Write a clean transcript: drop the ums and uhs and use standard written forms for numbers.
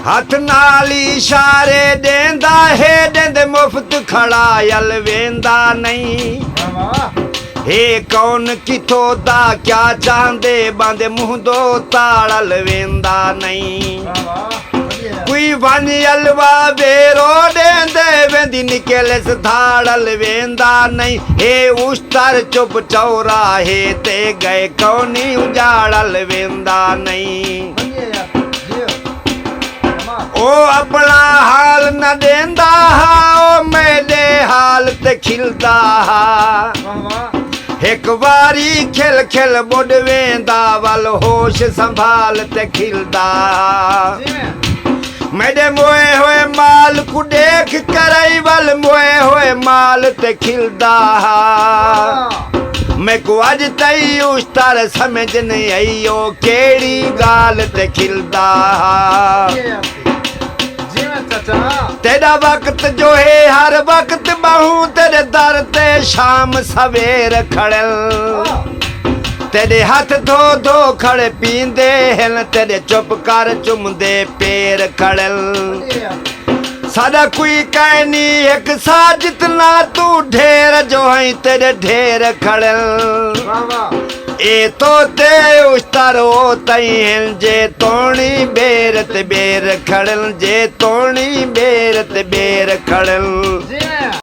हथ नाल इशारे देंदा है देंदे मुफ्त खड़ा यल वेंदा नहीं हे कौन किथों दा क्या चाहंदे बांदे मुंह दो ताड़ल वेंदा नहीं कोई वन अलवा बेरो देंदे वेंदी निकले धाड़ल वेंदा नहीं हे उस्तर चुप चौराहे ते गए कौनी उजाड़ल वेंदा नहीं ओ अपना हाल न देंदा हा ओ मेरे हाल ते खिलदा हा एक बारी खिल खिल बुड वेंदा वल होश संभाल ते खिलदा मेरे मोए होए माल को देख करई वल मोए होए माल ते खिलदा मैं को अज तई उस तर समझ नहीं आई ओ केड़ी गाल ते खिलदा तेरा वक्त जो है हर वक्त बहु तेरे दर ते शाम सवेर खड़ल तेरे हाथ धो धो खड़े पींदे हैं तेरे चुप कर चुमदे पैर खड़ल सादा कोई कहनी एक सा जितना तू ढेर जो है तेरे ढेर खड़ल ए तो ते उस्तर ओ तई जे तोणी बेर ते बेर खड़ल जे तोणी बेर ते बेर खड़ल।